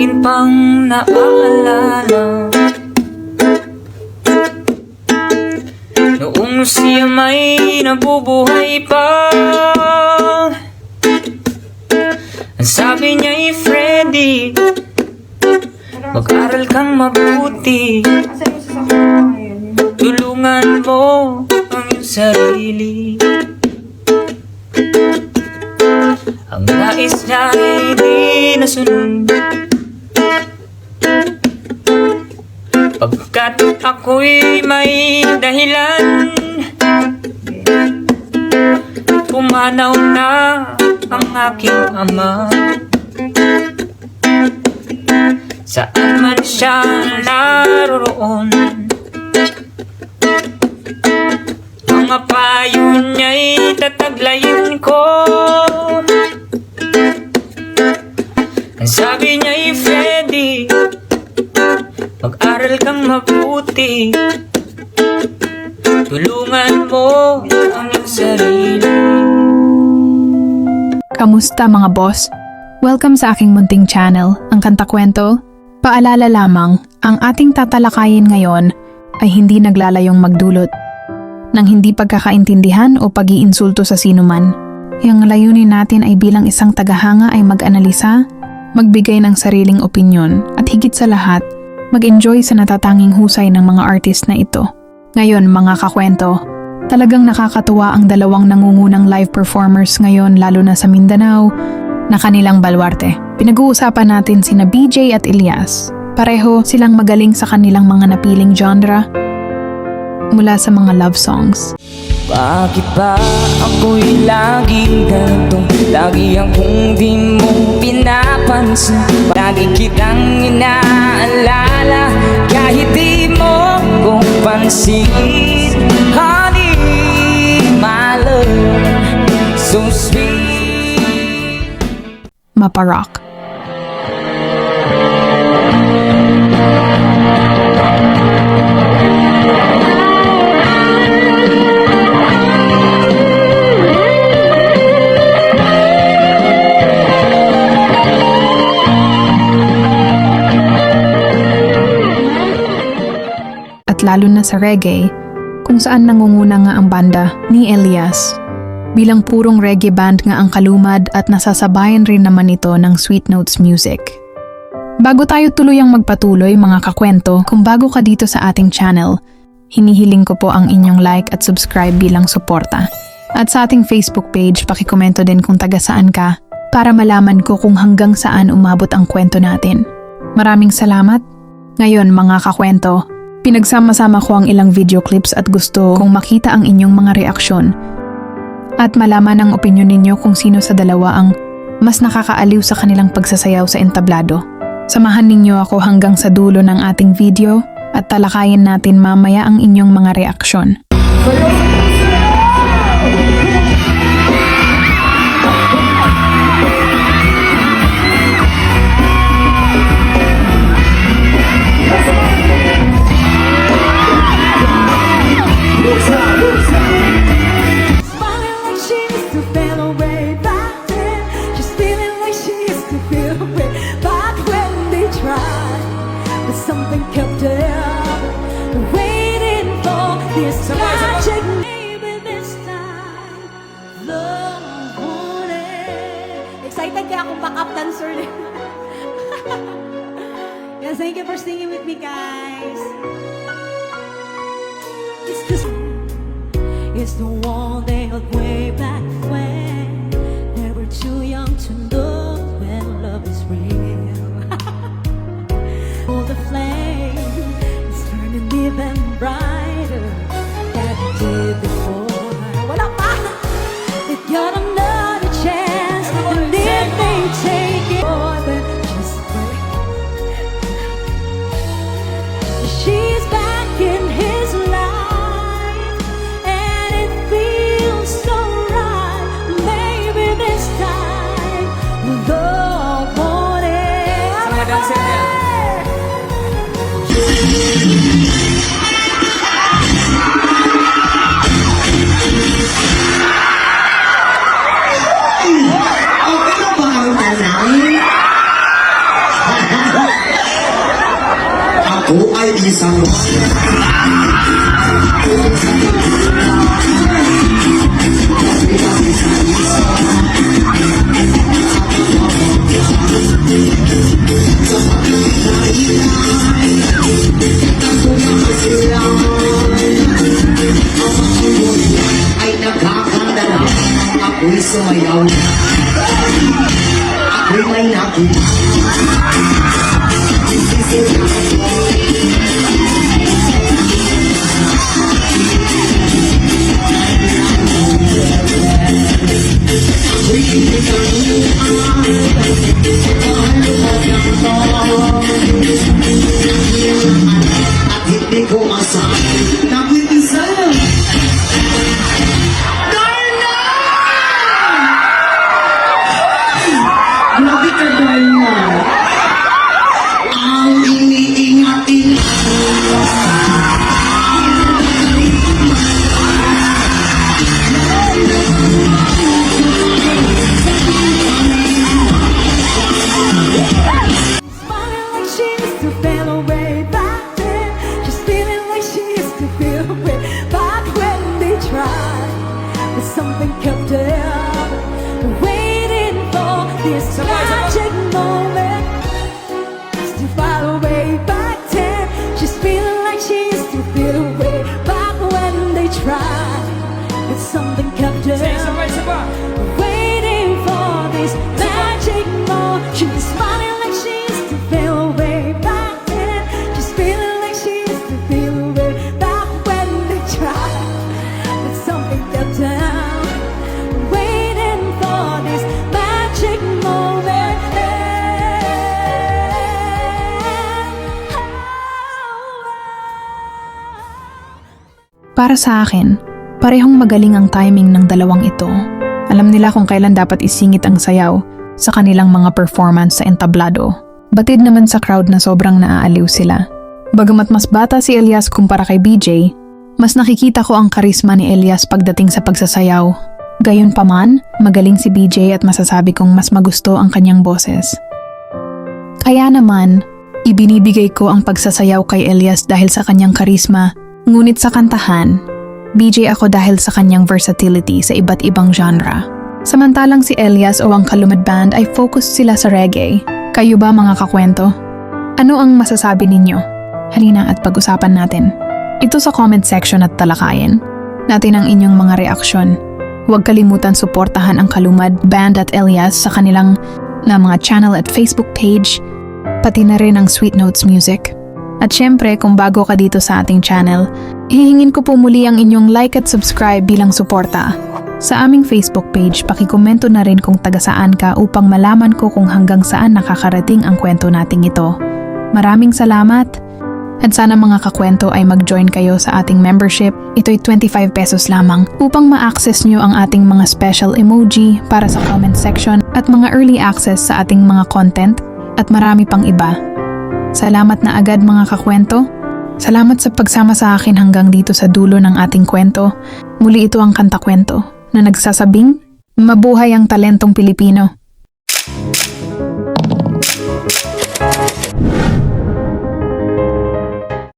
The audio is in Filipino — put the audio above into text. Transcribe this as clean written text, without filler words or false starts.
akin pang naaalala noong siya may nabubuhay pa. Ang sabi niya Freddy, mag-aral kang mabuti, tulungan mo ang iyong sarili. Ang nais niya ay di nasunod, pagkat ako'y may dahilan. Pumanaw na ang aking ama, saan man siya naroroon. Mga payo niya'y tataglayin ko. Ang sabi niya'y Freddy, mag-aral kang mabuti, tulungan mo ang iyong sarili. Kamusta mga boss? Welcome sa aking munting channel, ang Kanta Kwento. Paalala lamang, ang ating tatalakayin ngayon ay hindi naglalayong magdulot ng hindi pagkakaintindihan o pag-iinsulto sa sinuman. Yung layunin natin ay bilang isang tagahanga ay mag-analisa, magbigay ng sariling opinyon, at higit sa lahat, mag-enjoy sa natatanging husay ng mga artist na ito. Ngayon mga kakwento, talagang nakakatuwa ang dalawang nangungunang live performers ngayon lalo na sa Mindanao na kanilang baluarte. Pinag-uusapan natin sina BJ at Elias. Pareho silang magaling sa kanilang mga napiling genre mula sa mga love songs. Bakit ba ako'y laging ganito? Lagi akong di mo pinapansin, lagi kitang inaalala, kahit di mo kong pansin. Honey, my love, so sweet. Maparock. Lalo na sa reggae, kung saan nangunguna nga ang banda ni Elias. Bilang purong reggae band nga ang kalumad at nasasabayan rin naman ito ng Sweet Notes music. Bago tayo tuluyang magpatuloy mga kakwento, kung bago ka dito sa ating channel, hinihiling ko po ang inyong like at subscribe bilang suporta. At sa ating Facebook page, pakikomento din kung taga saan ka para malaman ko kung hanggang saan umabot ang kwento natin. Maraming salamat. Ngayon mga kakwento, pinagsama-sama ko ang ilang video clips at gusto kong makita ang inyong mga reaksyon at malaman ang opinyon ninyo kung sino sa dalawa ang mas nakakaaliw sa kanilang pagsasayaw sa entablado. Samahan ninyo ako hanggang sa dulo ng ating video at talakayin natin mamaya ang inyong mga reaksyon. Something kept her waiting for this magic. Maybe this time, love wanted. Excited kaya akong backup dancer din. Yes, thank you for singing with me, guys. It's the one they held way back when they were too young to know when love is real. The flame is turning even brighter than it did before. Wala pa! They got another chance, and if they take it more than just wait, she's back in his life, and it feels so right. Maybe this time love won't end. Ako ay isang ay nakakanda na. Ako'y sumayaw. Ako'y may nakita. At hindi ko masabi na mag-isa. Darna! Grabe ka, Darna. Ang iniingat-ingat. Smiling like she used to feel away back then. She's feeling like she used to feel away back when they tried. But something kept her waiting for this magic moment. Used to feel away back then. She's feeling like she used to feel away back when they tried. But something kept her waiting for this magic moment. She's smiling like she used to feel away back then. She's feeling like she used to feel away back when they tried. But something kept her waiting for this magic moment. Para sa akin, parehong magaling ang timing ng dalawang ito. Alam nila kung kailan dapat isingit ang sayaw sa kanilang mga performance sa entablado. Batid naman sa crowd na sobrang naaaliw sila. Bagamat mas bata si Elias kumpara kay BJ, mas nakikita ko ang karisma ni Elias pagdating sa pagsasayaw. Gayunpaman, magaling si BJ at masasabi kong mas magusto ang kanyang boses. Kaya naman, ibinibigay ko ang pagsasayaw kay Elias dahil sa kanyang karisma, ngunit sa kantahan, BJ ako dahil sa kanyang versatility sa iba't ibang genre. Samantalang si Elias o ang Kalumad Band ay focused sila sa reggae. Kayo ba mga kakwento? Ano ang masasabi ninyo? Halina at pag-usapan natin. Ito sa comment section at talakayin natin ang inyong mga reaksyon. Huwag kalimutan suportahan ang Kalumad Band at Elias sa kanilang na mga channel at Facebook page, pati na rin ang Sweet Notes Music. At syempre, kung bago ka dito sa ating channel, hihingin ko po muli ang inyong like at subscribe bilang suporta. Sa aming Facebook page, pakikomento na rin kung taga saan ka upang malaman ko kung hanggang saan nakakarating ang kwento nating ito. Maraming salamat! At sana mga kakwento ay mag-join kayo sa ating membership. Ito'y 25 pesos lamang upang ma-access nyo ang ating mga special emoji para sa comment section at mga early access sa ating mga content at marami pang iba. Salamat na agad mga kakwento. Salamat sa pagsama sa akin hanggang dito sa dulo ng ating kwento. Muli ito ang Kanta Kwento na nagsasabing, mabuhay ang talentong Pilipino.